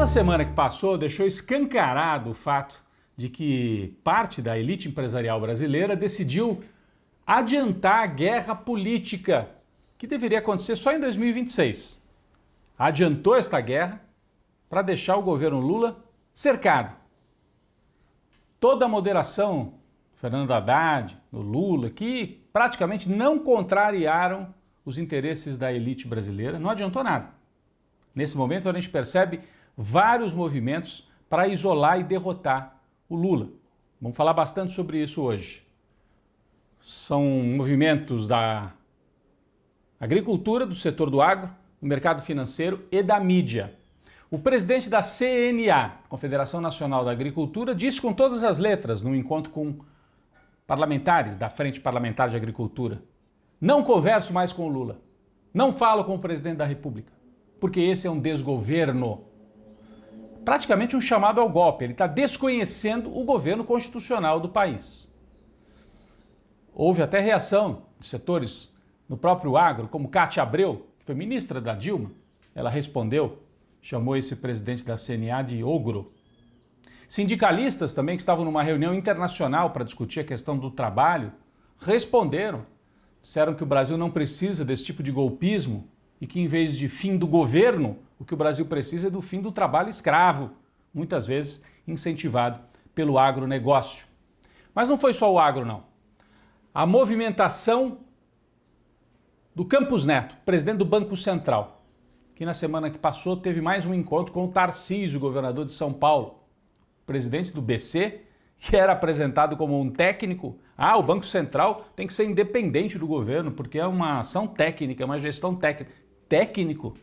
semana que passou deixou escancarado o fato de que parte da elite empresarial brasileira decidiu adiantar a guerra política que deveria acontecer só em 2026. Adiantou esta guerra para deixar o governo Lula cercado. Toda a moderação do Fernando Haddad, do Lula, que praticamente não contrariaram os interesses da elite brasileira, não adiantou nada. Nesse momento a gente percebe vários movimentos para isolar e derrotar o Lula. Vamos falar bastante sobre isso hoje. São movimentos da agricultura, do setor do agro, do mercado financeiro e da mídia. O presidente da CNA, Confederação Nacional da Agricultura, disse com todas as letras num encontro com parlamentares da Frente Parlamentar de Agricultura: não converso mais com o Lula, não falo com o presidente da República, porque esse é um desgoverno. Praticamente um chamado ao golpe, ele está desconhecendo o governo constitucional do país. Houve até reação de setores no próprio agro, como Cátia Abreu, que foi ministra da Dilma. Ela respondeu, chamou esse presidente da CNA de ogro. Sindicalistas também, que estavam numa reunião internacional para discutir a questão do trabalho, responderam, disseram que o Brasil não precisa desse tipo de golpismo e que, em vez de fim do governo, o que o Brasil precisa é do fim do trabalho escravo, muitas vezes incentivado pelo agronegócio. Mas não foi só o agro, não. A movimentação do Campos Neto, presidente do Banco Central, que na semana que passou teve mais um encontro com o Tarcísio, governador de São Paulo, presidente do BC, que era apresentado como um técnico. O Banco Central tem que ser independente do governo, porque é uma ação técnica, é uma gestão técnica. Técnico.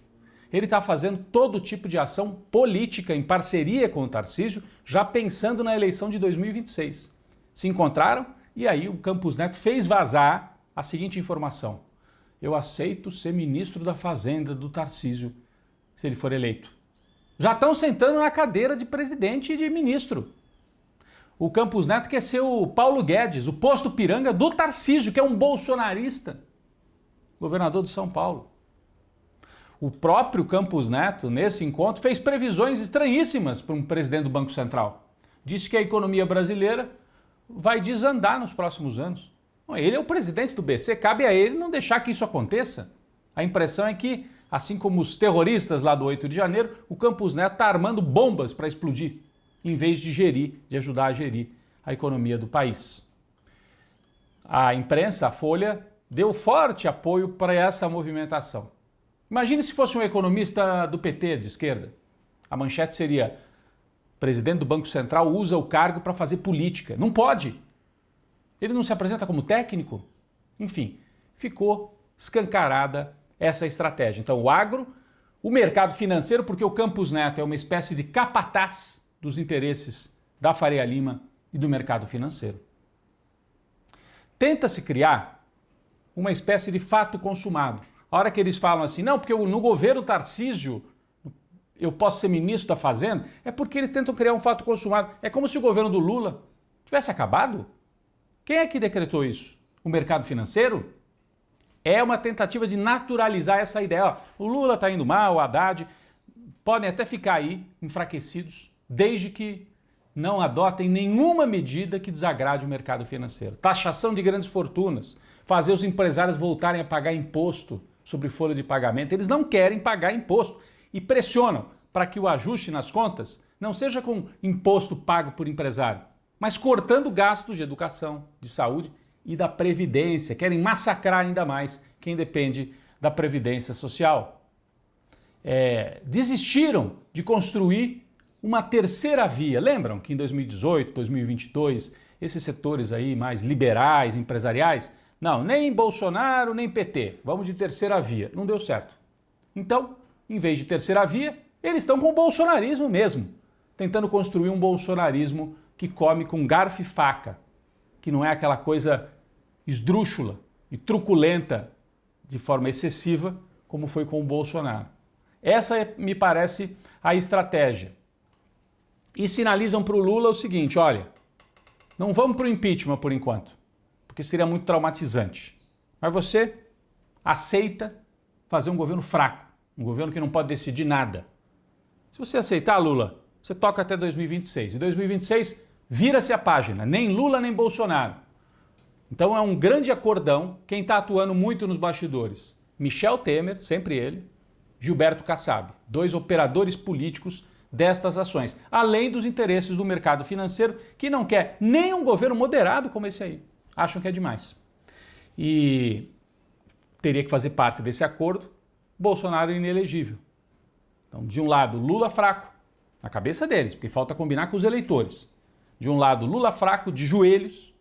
Ele está fazendo todo tipo de ação política em parceria com o Tarcísio, já pensando na eleição de 2026. Se encontraram e aí o Campos Neto fez vazar a seguinte informação: eu aceito ser ministro da Fazenda do Tarcísio, se ele for eleito. Já estão sentando na cadeira de presidente e de ministro. O Campos Neto quer ser o Paulo Guedes, o posto piranga do Tarcísio, que é um bolsonarista, governador de São Paulo. O próprio Campos Neto, nesse encontro, fez previsões estranhíssimas para um presidente do Banco Central. Disse que a economia brasileira vai desandar nos próximos anos. Ele é o presidente do BC, cabe a ele não deixar que isso aconteça. A impressão é que, assim como os terroristas lá do 8 de janeiro, o Campos Neto está armando bombas para explodir, em vez de ajudar a gerir a economia do país. A imprensa, a Folha, deu forte apoio para essa movimentação. Imagine se fosse um economista do PT, de esquerda. A manchete seria: presidente do Banco Central usa o cargo para fazer política. Não pode. Ele não se apresenta como técnico. Enfim, ficou escancarada essa estratégia. Então, o agro, o mercado financeiro, porque o Campos Neto é uma espécie de capataz dos interesses da Faria Lima e do mercado financeiro. Tenta-se criar uma espécie de fato consumado. A hora que eles falam assim, não, porque no governo Tarcísio eu posso ser ministro da Fazenda, é porque eles tentam criar um fato consumado. É como se o governo do Lula tivesse acabado. Quem é que decretou isso? O mercado financeiro? É uma tentativa de naturalizar essa ideia. O Lula está indo mal, o Haddad, podem até ficar aí enfraquecidos, desde que não adotem nenhuma medida que desagrade o mercado financeiro. Taxação de grandes fortunas, fazer os empresários voltarem a pagar imposto sobre folha de pagamento. Eles não querem pagar imposto e pressionam para que o ajuste nas contas não seja com imposto pago por empresário, mas cortando gastos de educação, de saúde e da Previdência. Querem massacrar ainda mais quem depende da Previdência Social. Desistiram de construir uma terceira via. Lembram que em 2018, 2022, esses setores aí mais liberais, empresariais, não, nem Bolsonaro, nem PT, vamos de terceira via. Não deu certo. Então, em vez de terceira via, eles estão com o bolsonarismo mesmo, tentando construir um bolsonarismo que come com garfo e faca, que não é aquela coisa esdrúxula e truculenta de forma excessiva, como foi com o Bolsonaro. Essa me parece a estratégia. E sinalizam para o Lula o seguinte, olha, não vamos para o impeachment por enquanto, porque seria muito traumatizante. Mas você aceita fazer um governo fraco, um governo que não pode decidir nada. Se você aceitar, Lula, você toca até 2026. Em 2026, vira-se a página, nem Lula nem Bolsonaro. Então é um grande acordão, quem está atuando muito nos bastidores. Michel Temer, sempre ele, Gilberto Kassab, dois operadores políticos destas ações, além dos interesses do mercado financeiro, que não quer nem um governo moderado como esse aí. Acham que é demais. E teria que fazer parte desse acordo Bolsonaro inelegível. Então, de um lado, Lula fraco, na cabeça deles, porque falta combinar com os eleitores. De um lado, Lula fraco, de joelhos.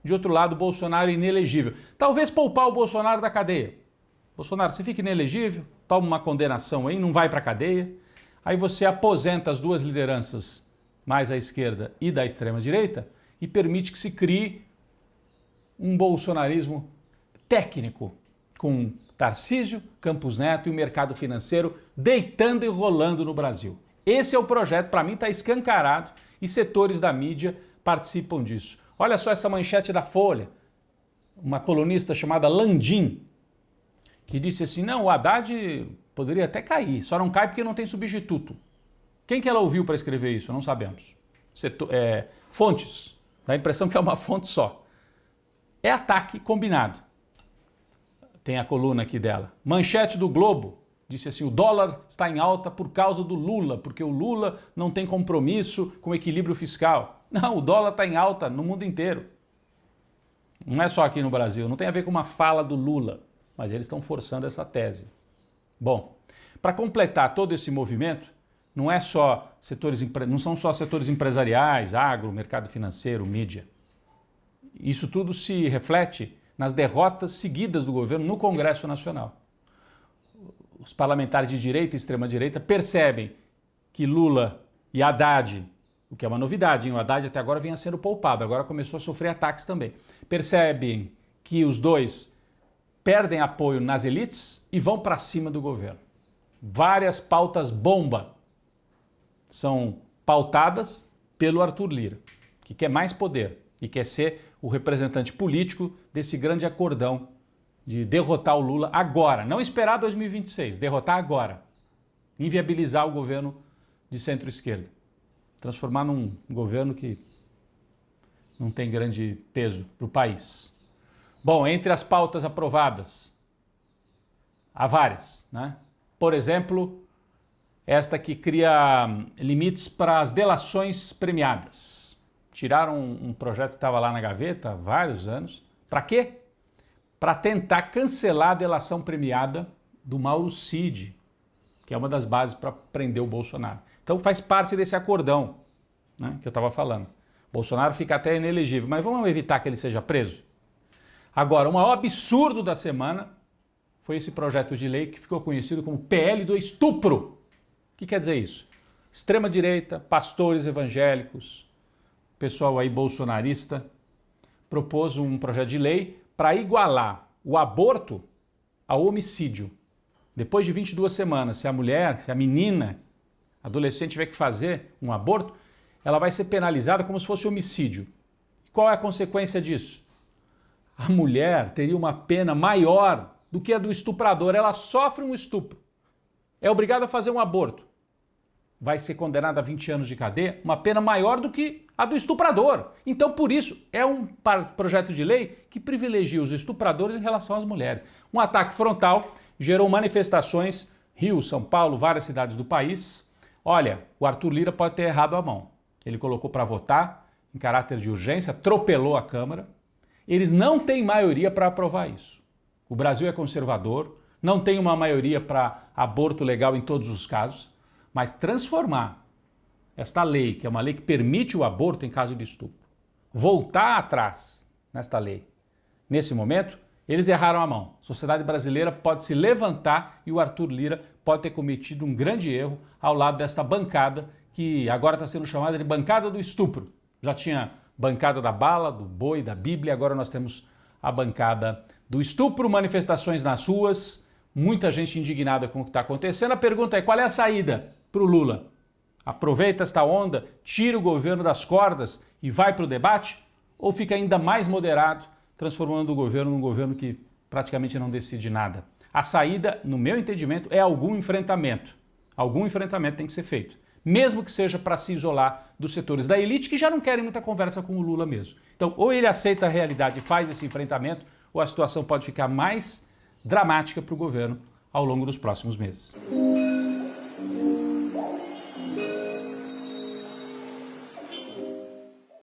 De outro lado, Bolsonaro inelegível. Talvez poupar o Bolsonaro da cadeia. Bolsonaro, você fica inelegível, toma uma condenação aí, não vai para a cadeia. Aí você aposenta as duas lideranças, mais à esquerda e da extrema-direita, e permite que se crie um bolsonarismo técnico, com Tarcísio, Campos Neto e o mercado financeiro deitando e rolando no Brasil. Esse é o projeto, para mim está escancarado e setores da mídia participam disso. Olha só essa manchete da Folha, uma colunista chamada Landim, que disse assim, não, o Haddad poderia até cair, só não cai porque não tem substituto. Quem que ela ouviu para escrever isso? Não sabemos. Fontes, dá a impressão que é uma fonte só. É ataque combinado. Tem a coluna aqui dela. Manchete do Globo, disse assim, o dólar está em alta por causa do Lula, porque o Lula não tem compromisso com o equilíbrio fiscal. Não, o dólar está em alta no mundo inteiro. Não é só aqui no Brasil, não tem a ver com uma fala do Lula, mas eles estão forçando essa tese. Bom, para completar todo esse movimento, não são só setores empresariais, agro, mercado financeiro, mídia. Isso tudo se reflete nas derrotas seguidas do governo no Congresso Nacional. Os parlamentares de direita e extrema-direita percebem que Lula e Haddad, o que é uma novidade, hein? O Haddad até agora vinha sendo poupado, agora começou a sofrer ataques também. Percebem que os dois perdem apoio nas elites e vão para cima do governo. Várias pautas bomba são pautadas pelo Arthur Lira, que quer mais poder e quer ser o representante político desse grande acordão de derrotar o Lula agora, não esperar 2026, derrotar agora, inviabilizar o governo de centro-esquerda, transformar num governo que não tem grande peso para o país. Bom, entre as pautas aprovadas, há várias, né? Por exemplo, esta que cria limites para as delações premiadas. Tiraram um projeto que estava lá na gaveta há vários anos. Para quê? Para tentar cancelar a delação premiada do Mauro Cid, que é uma das bases para prender o Bolsonaro. Então faz parte desse acordão, né, que eu estava falando. Bolsonaro fica até inelegível, mas vamos evitar que ele seja preso? Agora, o maior absurdo da semana foi esse projeto de lei que ficou conhecido como PL do estupro. O que quer dizer isso? Extrema-direita, pastores evangélicos, pessoal aí bolsonarista, propôs um projeto de lei para igualar o aborto ao homicídio. Depois de 22 semanas, se a menina, adolescente tiver que fazer um aborto, ela vai ser penalizada como se fosse homicídio. Qual é a consequência disso? A mulher teria uma pena maior do que a do estuprador. Ela sofre um estupro, é obrigada a fazer um aborto, vai ser condenada a 20 anos de cadeia, uma pena maior do que a do estuprador. Então, por isso, é um projeto de lei que privilegia os estupradores em relação às mulheres. Um ataque frontal gerou manifestações, Rio, São Paulo, várias cidades do país. Olha, o Arthur Lira pode ter errado a mão. Ele colocou para votar em caráter de urgência, atropelou a Câmara. Eles não têm maioria para aprovar isso. O Brasil é conservador, não tem uma maioria para aborto legal em todos os casos, mas transformar esta lei, que é uma lei que permite o aborto em caso de estupro, voltar atrás nesta lei, nesse momento, eles erraram a mão. A sociedade brasileira pode se levantar e o Arthur Lira pode ter cometido um grande erro ao lado desta bancada, que agora está sendo chamada de bancada do estupro. Já tinha bancada da bala, do boi, da Bíblia, agora nós temos a bancada do estupro, manifestações nas ruas, muita gente indignada com o que está acontecendo. A pergunta é, qual é a saída para o Lula? Aproveita esta onda, tira o governo das cordas e vai para o debate? Ou fica ainda mais moderado, transformando o governo num governo que praticamente não decide nada? A saída, no meu entendimento, é algum enfrentamento. Algum enfrentamento tem que ser feito, mesmo que seja para se isolar dos setores da elite que já não querem muita conversa com o Lula mesmo. Então, ou ele aceita a realidade e faz esse enfrentamento, ou a situação pode ficar mais dramática para o governo ao longo dos próximos meses.